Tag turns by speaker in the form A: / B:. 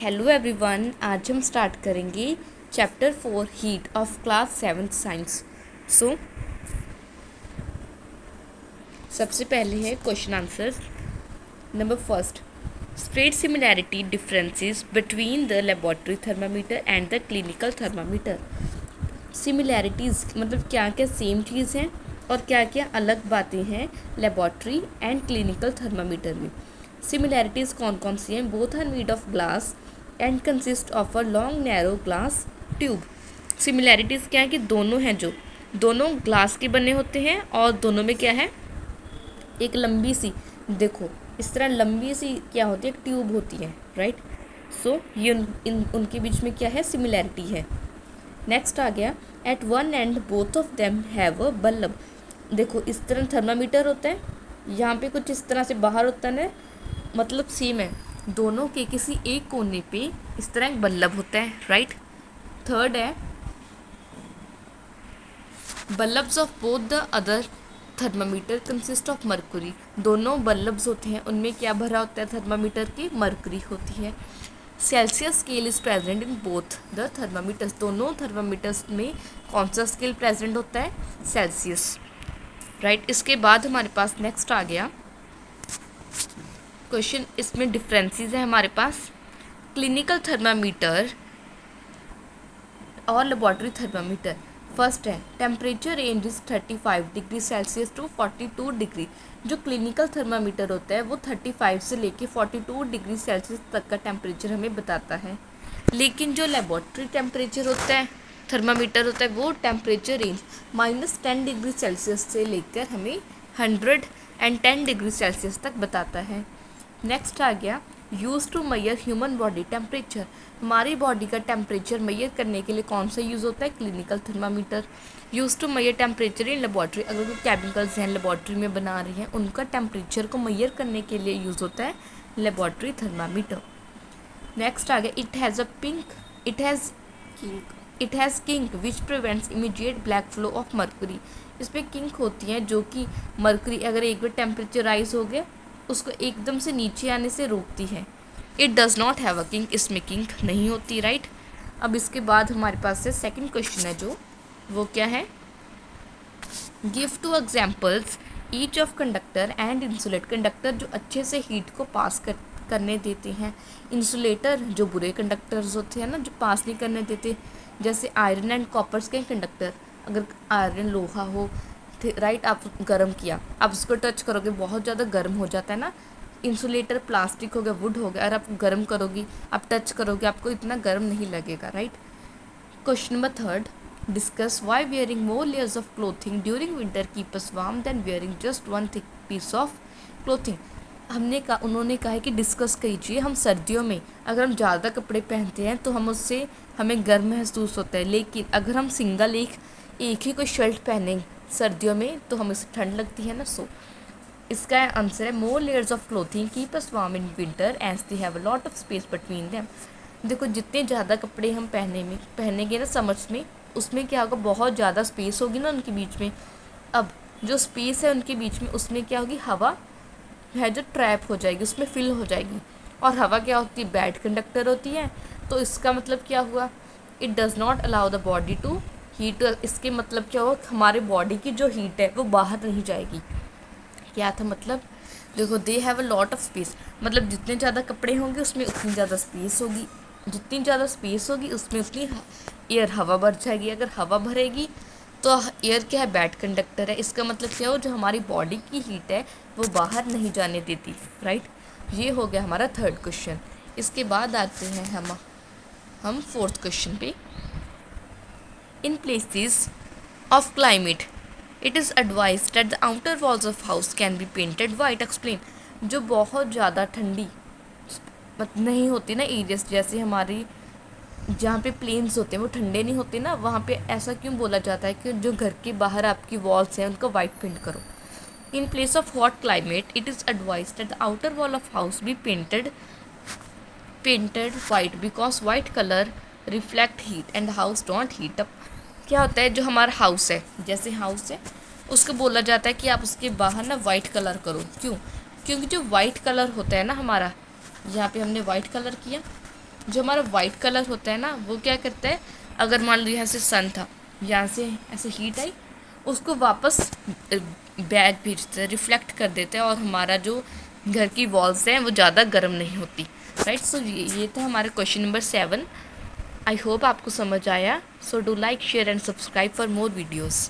A: Hello everyone, आज हम start करेंगे chapter 4 heat of class 7 science. सबसे पहले है question answers. Number first, spread similarity differences between the laboratory thermometer and the clinical thermometer. Similarities मतलब क्या क्या सेम चीज़ हैं और क्या क्या अलग बातें हैं लेबोरेटरी एंड क्लिनिकल थर्मामीटर में। सिमिलैरिटीज़ कौन कौन सी हैं? Both are made of glass and consist of a long narrow glass tube. Similarities क्या है कि दोनों हैं, जो दोनों ग्लास के बने होते हैं और दोनों में क्या है, एक लंबी सी, देखो इस तरह लंबी सी क्या होती है, एक ट्यूब होती है, राइट। सो ये उनके बीच में क्या है, सिमिलैरिटी है। नेक्स्ट आ गया, at one end both of them have a bulb. देखो इस तरह थर्मामीटर होता है, यहाँ पे कुछ इस तरह से बाहर होता है, मतलब सेम है। दोनों के किसी एक कोने पे इस तरह एक बल्ब होता है, राइट। थर्ड है, bulbs of both the other thermometer consist of Mercury. दोनों बल्ब्स होते हैं, उनमें क्या भरा होता है थर्मामीटर की? मरकुरी होती है। Celsius scale is present in both the thermometers. दोनों थर्मामीटर्स में कौन सा स्केल प्रेजेंट होता है? Celsius, right. इसके बाद हमारे पास नेक्स्ट आ गया क्वेश्चन, इसमें डिफरेंसेस है हमारे पास क्लिनिकल थर्मामीटर और लेबोरेटरी थर्मामीटर। फर्स्ट है, temperature range is 35 degree Celsius to 42 degree. जो क्लिनिकल थर्मामीटर होता है वो 35 से लेके 42 डिग्री सेल्सियस तक का टेम्परेचर हमें बताता है। लेकिन जो लेबोरेटरी टेम्परेचर होता है, थर्मामीटर होता है, वो टेम्परेचर रेंज -10 डिग्री सेल्सियस से लेकर हमें 110 डिग्री सेल्सियस तक बताता है। नेक्स्ट आ गया, use to measure human body temperature. हमारी बॉडी का टेम्परेचर मेजर करने के लिए कौन सा यूज़ होता है? Clinical thermometer. Use to measure temperature in laboratory, अगर कोई केमिकल्स हैं लेबोरेटरी में बना रही हैं, उनका टेम्परेचर को मेजर करने के लिए यूज़ होता है लेबोरेटरी थर्मामीटर। नेक्स्ट आ गया, it has kink which prevents immediate black flow of mercury. इसमें किंक होती हैं जो कि मर्करी अगर एक बार टेम्परेचर राइज हो गया उसको एकदम से नीचे आने से रोकती है। It does not have a kink, इसमें किंक नहीं होती, राइट। अब इसके बाद हमारे पास से सेकंड क्वेश्चन है, जो वो क्या है, give two examples each of conductor and insulator. Conductor जो अच्छे से हीट को पास करने देते हैं, इंसुलेटर जो बुरे कंडक्टर्स होते हैं ना, जो पास नहीं करने देते, जैसे आयरन एंड कॉपर्स के कंडक्टर। अगर आयरन लोहा हो, राइट, आप गर्म किया, आप उसको टच करोगे बहुत ज़्यादा गर्म हो जाता है ना। इंसुलेटर प्लास्टिक हो गया, वुड हो गया, अगर आप गर्म करोगी, आप टच करोगे, आपको इतना गर्म नहीं लगेगा, right. Question number third, discuss why wearing more layers of clothing during winter keep us warm than wearing just one thick piece of clothing. उन्होंने कहा है कि डिस्कस कीजिए, हम सर्दियों में अगर हम ज़्यादा कपड़े पहनते हैं तो उससे हमें गर्म महसूस होता है, लेकिन अगर हम सिंगल एक ही कोई शर्ट पहनें सर्दियों में तो हमें उससे ठंड लगती है ना। सो इसका आंसर है, more layers of clothing keep us warm in winter as they have a lot of space between them. देखो जितने ज़्यादा कपड़े हम पहनेंगे ना समर्स में, उसमें क्या होगा, बहुत ज़्यादा स्पेस होगी ना उनके बीच में। अब जो स्पेस है उनके बीच में, उसमें क्या होगी, हवा है जो ट्रैप हो जाएगी, उसमें फिल हो जाएगी। और हवा क्या होती है, बैड कंडक्टर होती है। तो इसका मतलब क्या हुआ, it does not allow the body to heat. इसके मतलब क्या हुआ, हमारे बॉडी की जो हीट है वो बाहर नहीं जाएगी। क्या था मतलब, देखो दे have a lot of space, मतलब जितने ज़्यादा कपड़े होंगे उसमें उतनी ज़्यादा स्पेस होगी, जितनी ज़्यादा स्पेस होगी उसमें उतनी एयर हवा भर जाएगी। अगर हवा भरेगी तो एयर क्या है, बैड कंडक्टर है। इसका मतलब क्या हो, जो हमारी बॉडी की हीट है वो बाहर नहीं जाने देती, राइट। ये हो गया हमारा थर्ड क्वेश्चन। इसके बाद आते हैं हम फोर्थ क्वेश्चन पे। In places of climate it is advised that the outer walls of house can be painted white. explain। जो बहुत ज़्यादा ठंडी नहीं होती ना एरियाज, जैसे हमारी जहाँ पे प्लेन्स होते हैं वो ठंडे नहीं होते ना, वहाँ पे ऐसा क्यों बोला जाता है कि जो घर के बाहर आपकी वॉल्स हैं उनको वाइट पेंट करो। In place of hot climate it is advise that the outer wall of house be painted white because white colour reflect heat and house don't heat up. क्या होता है, जो हमारा हाउस है, जैसे हाउस है उसको बोला जाता है कि आप उसके बाहर ना वाइट कलर करो। क्यों? क्योंकि जो वाइट कलर होता है ना हमारा, यहाँ पे हमने वाइट कलर किया, जो हमारा वाइट कलर होता है ना, वो क्या करता है, अगर मान लो यहाँ से सन था, यहाँ से ऐसे हीट आई, उसको वापस बैक भेजता है, रिफ्लेक्ट कर देता है, और हमारा जो घर की वॉल्स हैं वो ज़्यादा गर्म नहीं होती, राइट। सो ये था हमारा क्वेश्चन नंबर 7। आई होप आपको समझ आया। So do like, share and subscribe for more videos.